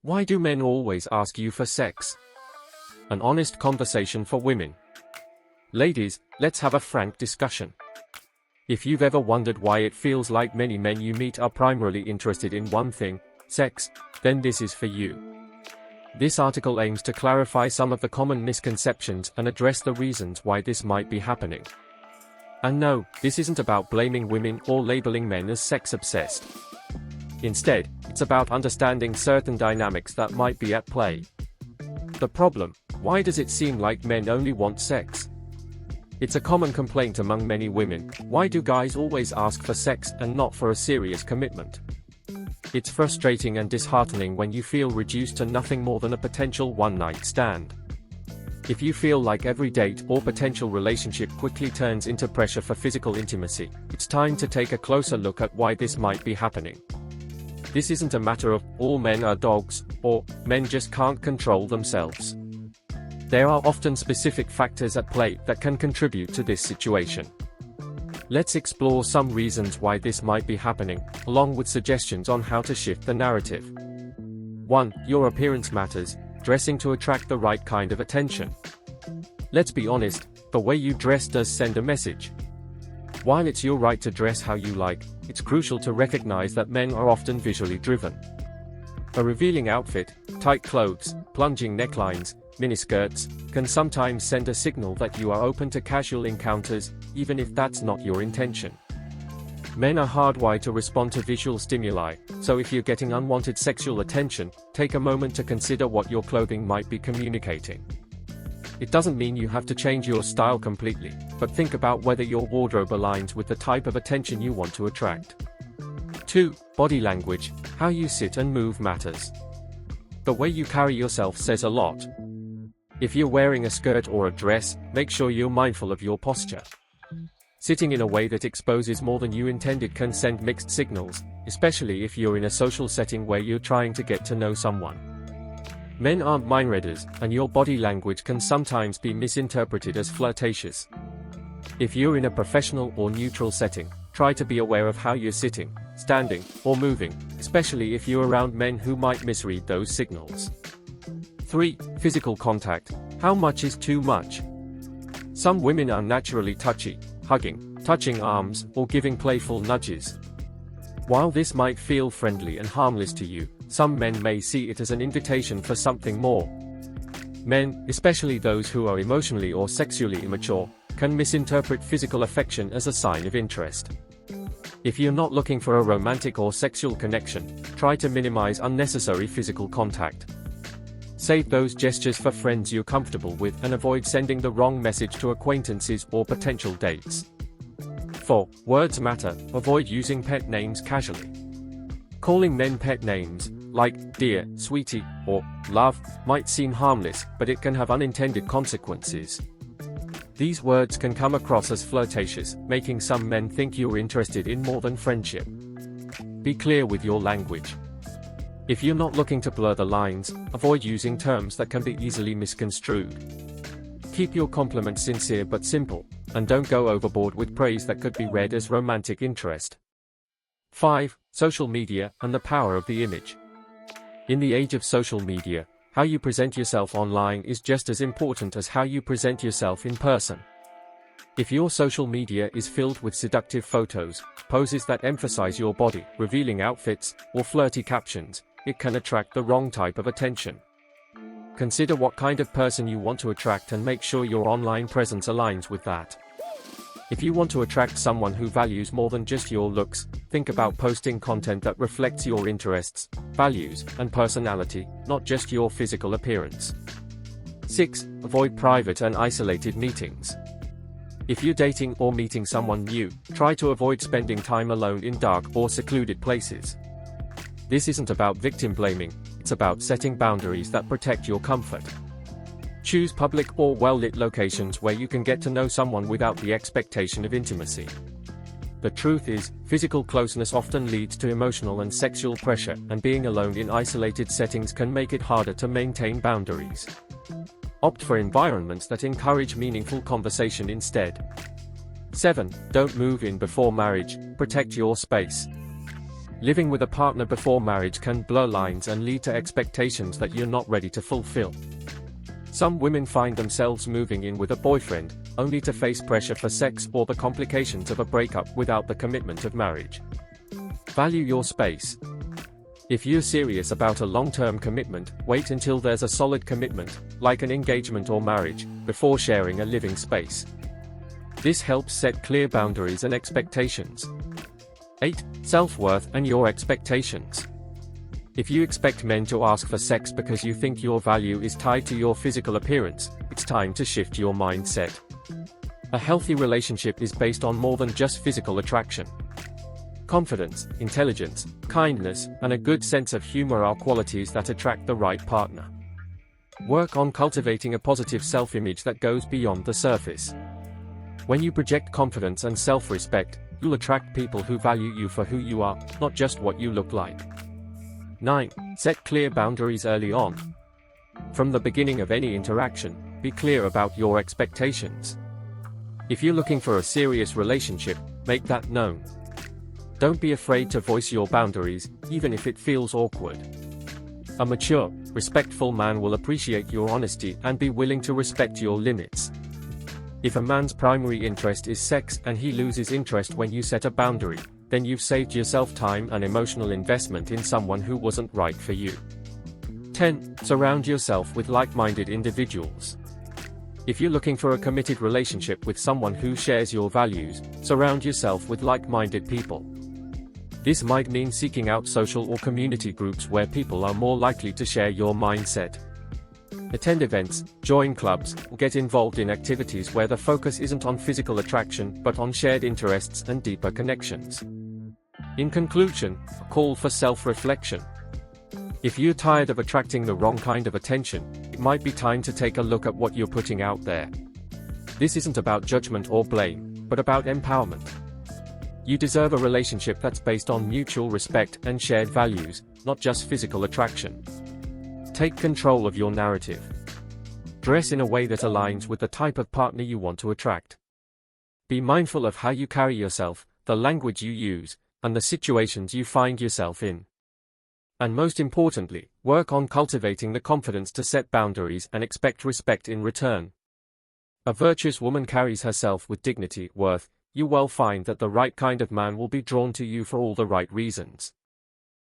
Why do men always ask you for sex? An honest conversation for women. Ladies, let's have a frank discussion. If you've ever wondered why it feels like many men you meet are primarily interested in one thing, sex, then this is for you. This article aims to clarify some of the common misconceptions and address the reasons why this might be happening. And no, this isn't about blaming women or labeling men as sex-obsessed. Instead, it's about understanding certain dynamics that might be at play. The problem: why does it seem like men only want sex? It's a common complaint among many women. Why do guys always ask for sex and not for a serious commitment? It's frustrating and disheartening when you feel reduced to nothing more than a potential one-night stand. If you feel like every date or potential relationship quickly turns into pressure for physical intimacy, it's time to take a closer look at why this might be happening. This isn't a matter of all men are dogs, or men just can't control themselves. There are often specific factors at play that can contribute to this situation. Let's explore some reasons why this might be happening, along with suggestions on how to shift the narrative. 1. Your appearance matters, dressing to attract the right kind of attention. Let's be honest, the way you dress does send a message. While it's your right to dress how you like, it's crucial to recognize that men are often visually driven. A revealing outfit, tight clothes, plunging necklines, miniskirts, can sometimes send a signal that you are open to casual encounters, even if that's not your intention. Men are hardwired to respond to visual stimuli, so if you're getting unwanted sexual attention, take a moment to consider what your clothing might be communicating. It doesn't mean you have to change your style completely, but think about whether your wardrobe aligns with the type of attention you want to attract. 2. Body language. How you sit and move matters. The way you carry yourself says a lot. If you're wearing a skirt or a dress, make sure you're mindful of your posture. Sitting in a way that exposes more than you intended can send mixed signals, especially if you're in a social setting where you're trying to get to know someone. Men aren't mind readers, and your body language can sometimes be misinterpreted as flirtatious. If you're in a professional or neutral setting, try to be aware of how you're sitting, standing, or moving, especially if you're around men who might misread those signals. 3. Physical contact. How much is too much? Some women are naturally touchy, hugging, touching arms, or giving playful nudges. While this might feel friendly and harmless to you, some men may see it as an invitation for something more. Men, especially those who are emotionally or sexually immature, can misinterpret physical affection as a sign of interest. If you're not looking for a romantic or sexual connection, try to minimize unnecessary physical contact. Save those gestures for friends you're comfortable with and avoid sending the wrong message to acquaintances or potential dates. 4. Words matter. Avoid using pet names casually. Calling men pet names, like dear, sweetie, or love, might seem harmless, but it can have unintended consequences. These words can come across as flirtatious, making some men think you're interested in more than friendship. Be clear with your language. If you're not looking to blur the lines, avoid using terms that can be easily misconstrued. Keep your compliments sincere but simple, and don't go overboard with praise that could be read as romantic interest. 5. Social media and the power of the image. In the age of social media, how you present yourself online is just as important as how you present yourself in person. If your social media is filled with seductive photos, poses that emphasize your body, revealing outfits, or flirty captions, it can attract the wrong type of attention. Consider what kind of person you want to attract and make sure your online presence aligns with that. If you want to attract someone who values more than just your looks, think about posting content that reflects your interests, values, and personality, not just your physical appearance. 6. Avoid private and isolated meetings. If you're dating or meeting someone new, try to avoid spending time alone in dark or secluded places. This isn't about victim blaming, it's about setting boundaries that protect your comfort. Choose public or well-lit locations where you can get to know someone without the expectation of intimacy. The truth is, physical closeness often leads to emotional and sexual pressure, and being alone in isolated settings can make it harder to maintain boundaries. Opt for environments that encourage meaningful conversation instead. 7. Don't move in before marriage, protect your space. Living with a partner before marriage can blur lines and lead to expectations that you're not ready to fulfill. Some women find themselves moving in with a boyfriend, only to face pressure for sex or the complications of a breakup without the commitment of marriage. Value your space. If you're serious about a long-term commitment, wait until there's a solid commitment, like an engagement or marriage, before sharing a living space. This helps set clear boundaries and expectations. 8. Self-worth and your expectations. If you expect men to ask for sex because you think your value is tied to your physical appearance, it's time to shift your mindset. A healthy relationship is based on more than just physical attraction. Confidence, intelligence, kindness, and a good sense of humor are qualities that attract the right partner. Work on cultivating a positive self-image that goes beyond the surface. When you project confidence and self-respect, you'll attract people who value you for who you are, not just what you look like. 9. Set clear boundaries early on. From the beginning of any interaction, be clear about your expectations. If you're looking for a serious relationship, make that known. Don't be afraid to voice your boundaries, even if it feels awkward. A mature, respectful man will appreciate your honesty and be willing to respect your limits. If a man's primary interest is sex and he loses interest when you set a boundary, then you've saved yourself time and emotional investment in someone who wasn't right for you. 10. Surround yourself with like-minded individuals. If you're looking for a committed relationship with someone who shares your values, surround yourself with like-minded people. This might mean seeking out social or community groups where people are more likely to share your mindset. Attend events, join clubs, or get involved in activities where the focus isn't on physical attraction but on shared interests and deeper connections. In conclusion, a call for self-reflection. If you're tired of attracting the wrong kind of attention, it might be time to take a look at what you're putting out there. This isn't about judgment or blame, but about empowerment. You deserve a relationship that's based on mutual respect and shared values, not just physical attraction. Take control of your narrative. Dress in a way that aligns with the type of partner you want to attract. Be mindful of how you carry yourself, the language you use, and the situations you find yourself in. And most importantly, work on cultivating the confidence to set boundaries and expect respect in return. A virtuous woman carries herself with dignity, worth. You will find that the right kind of man will be drawn to you for all the right reasons.